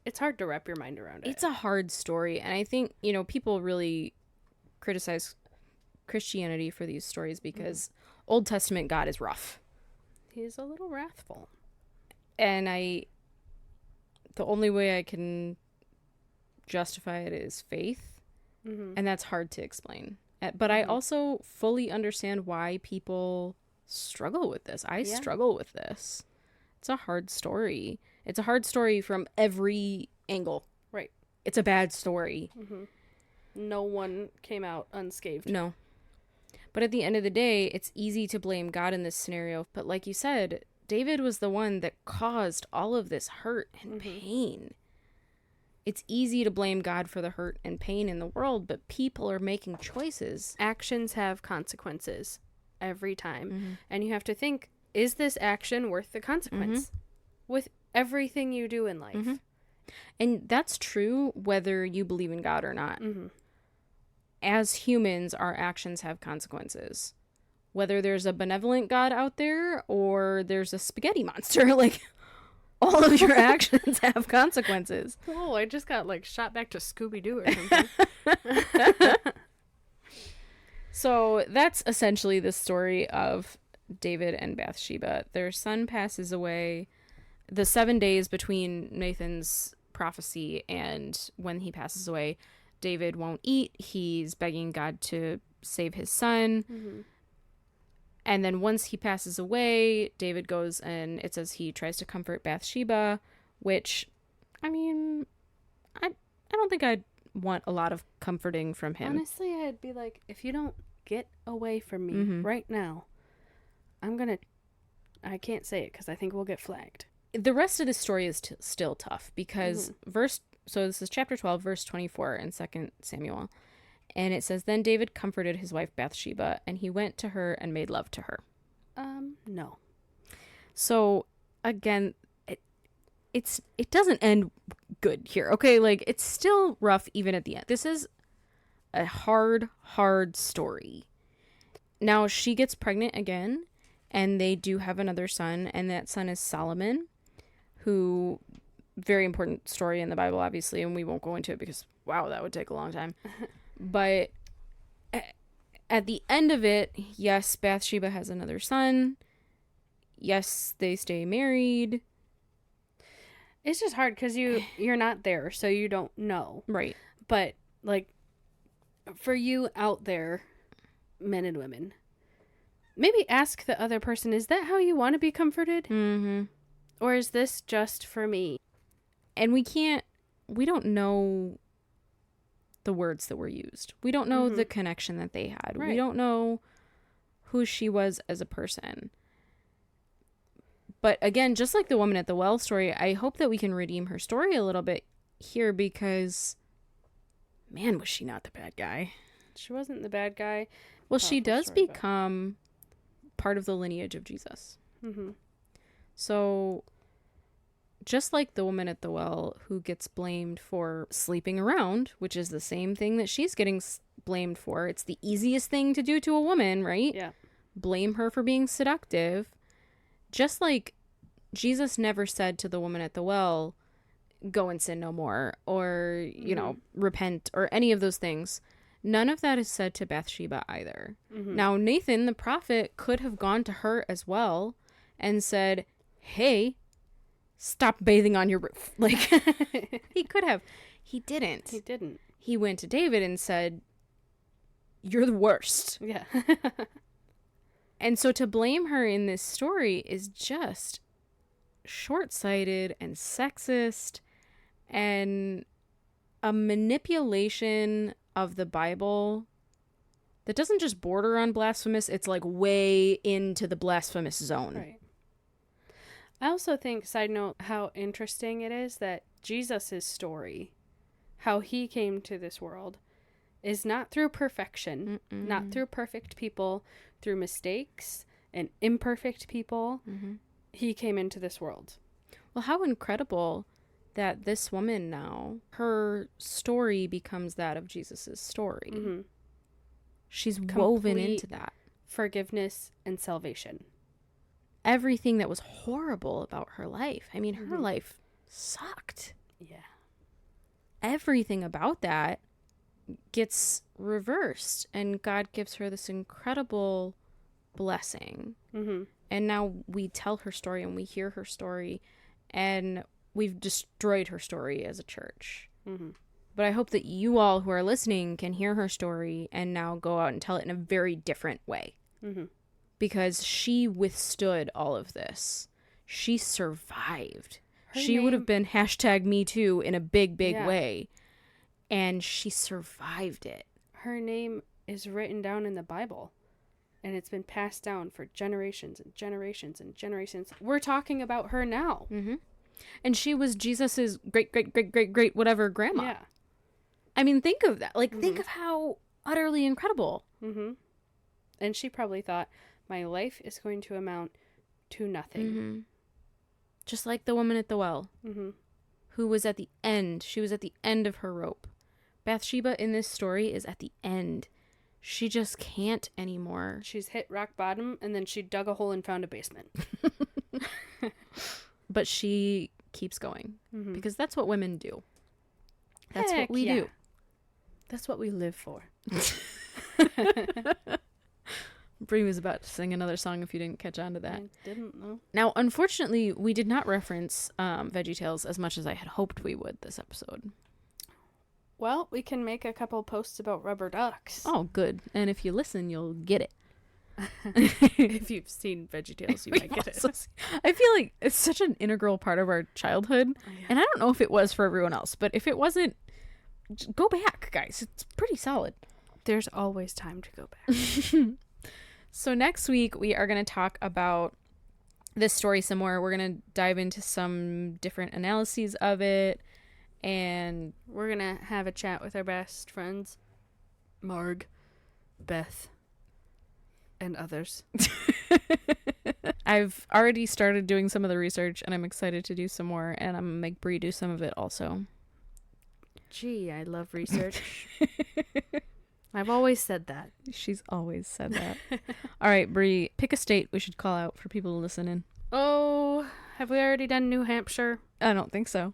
It's hard to wrap your mind around it. It's a hard story. And I think, people really criticize Christianity for these stories because Old Testament God is rough. He's a little wrathful. And the only way I can justify it is faith. Mm-hmm. And that's hard to explain. But I also fully understand why people struggle with this. I struggle with this. It's a hard story. It's a hard story from every angle. Right. It's a bad story. Mm-hmm. No one came out unscathed. No. But at the end of the day, it's easy to blame God in this scenario. But like you said, David was the one that caused all of this hurt and pain. It's easy to blame God for the hurt and pain in the world, but people are making choices. Actions have consequences every time. Mm-hmm. And you have to think, is this action worth the consequence? Mm-hmm. With everything you do in life. Mm-hmm. And that's true whether you believe in God or not. Mm-hmm. As humans, our actions have consequences. Whether there's a benevolent God out there or there's a spaghetti monster, like, all of your actions have consequences. Oh, I just got, shot back to Scooby-Doo or something. So that's essentially the story of David and Bathsheba. Their son passes away. The 7 days between Nathan's prophecy and when he passes away, David won't eat. He's begging God to save his son. Mm-hmm. And then once he passes away, David goes and it says he tries to comfort Bathsheba, which, I mean, I don't think I'd want a lot of comforting from him. Honestly, I'd be like, if you don't get away from me right now, I'm going to I can't say it because I think we'll get flagged. The rest of the story is still tough because so this is chapter 12, verse 24 in 2 Samuel. And it says, "Then David comforted his wife Bathsheba, and he went to her and made love to her." No. So, again, it doesn't end good here, okay? Like, it's still rough even at the end. This is a hard story. Now, she gets pregnant again, and they do have another son, and that son is Solomon, who, very important story in the Bible, obviously, and we won't go into it because, wow, that would take a long time. But at the end of it, yes, Bathsheba has another son. Yes, they stay married. It's just hard because you're not there, so you don't know. Right. But, like, for you out there, men and women, maybe ask the other person, is that how you want to be comforted? Mm-hmm. Or is this just for me? And we don't know the words that were used. We don't know the connection that they had. Right. We don't know who she was as a person. But again, just like the woman at the well story, I hope that we can redeem her story a little bit here because, man, was she not the bad guy. She wasn't the bad guy. Well, she does become part of the lineage of Jesus. Mm-hmm. So, just like the woman at the well who gets blamed for sleeping around, which is the same thing that she's getting blamed for. It's the easiest thing to do to a woman, right? Yeah. Blame her for being seductive. Just like Jesus never said to the woman at the well, go and sin no more, or, you know, repent, or any of those things. None of that is said to Bathsheba either. Mm-hmm. Now, Nathan, the prophet, could have gone to her as well and said, hey, stop bathing on your roof. Like, he could have. He didn't. He didn't. He went to David and said, you're the worst. Yeah. And so to blame her in this story is just short-sighted and sexist and a manipulation of the Bible that doesn't just border on blasphemous, it's like way into the blasphemous zone. Right. I also think, side note, how interesting it is that Jesus' story, how he came to this world, is not through perfection, not through perfect people, through mistakes and imperfect people. Mm-hmm. He came into this world. Well, how incredible that this woman now, her story becomes that of Jesus' story. Mm-hmm. She's woven into that. Forgiveness and salvation. Everything that was horrible about her life. I mean, her life sucked. Yeah. Everything about that gets reversed, and God gives her this incredible blessing. Mm-hmm. And now we tell her story and we hear her story, and we've destroyed her story as a church. Mm-hmm. But I hope that you all who are listening can hear her story and now go out and tell it in a very different way. Mm-hmm. Because she withstood all of this. She survived. She would have been #MeToo in a big way. And she survived it. Her name is written down in the Bible. And it's been passed down for generations and generations and generations. We're talking about her now. Mm-hmm. And she was Jesus's great whatever grandma. Yeah. I mean, think of that. Like, think of how utterly incredible. Mm-hmm. And she probably thought, my life is going to amount to nothing. Mm-hmm. Just like the woman at the well, who was at the end. She was at the end of her rope. Bathsheba in this story is at the end. She just can't anymore. She's hit rock bottom, and then she dug a hole and found a basement. But she keeps going. Because that's what women do. That's what we do. That's what we live for. Bree was about to sing another song if you didn't catch on to that. I didn't know. Now, unfortunately, we did not reference VeggieTales as much as I had hoped we would this episode. Well, we can make a couple posts about rubber ducks. Oh, good. And if you listen, you'll get it. If you've seen VeggieTales, you might get it. I feel like it's such an integral part of our childhood. Oh, yeah. And I don't know if it was for everyone else, but if it wasn't, go back, guys. It's pretty solid. There's always time to go back. So next week, we are going to talk about this story some more. We're going to dive into some different analyses of it. And we're going to have a chat with our best friends, Marg, Beth, and others. I've already started doing some of the research, and I'm excited to do some more, and I'm going to make Brie do some of it also. Gee, I love research. I've always said that. She's always said that. All right, Brie, pick a state we should call out for people to listen in. Oh, have we already done New Hampshire? I don't think so.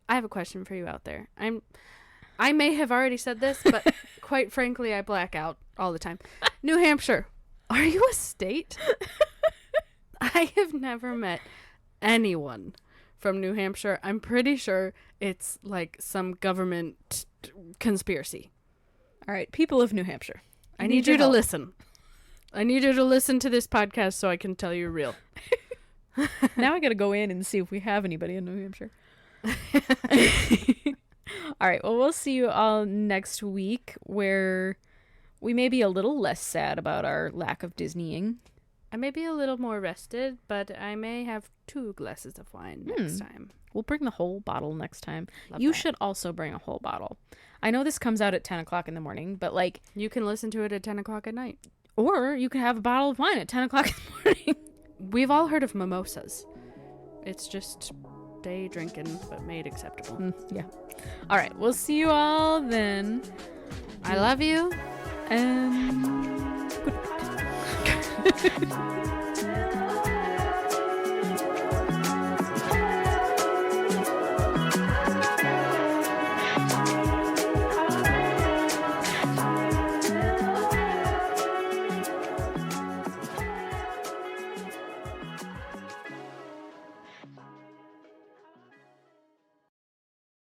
I have a question for you out there. I may have already said this, but quite frankly, I black out all the time. New Hampshire, are you a state? I have never met anyone from New Hampshire. I'm pretty sure it's like some government conspiracy. All right, people of New Hampshire, I need you to listen. I need you to listen to this podcast so I can tell you real. Now I got to go in and see if we have anybody in New Hampshire. All right, well, we'll see you all next week, where we may be a little less sad about our lack of Disneying. I may be a little more rested, but I may have 2 glasses of wine next time. We'll bring the whole bottle next time. Love you that. should also bring a whole bottle. I know this comes out at 10 o'clock in the morning, but like... You can listen to it at 10 o'clock at night. Or you can have a bottle of wine at 10 o'clock in the morning. We've all heard of mimosas. It's just day drinking, but made acceptable. Yeah. All right, we'll see you all then. I love you. And... good night.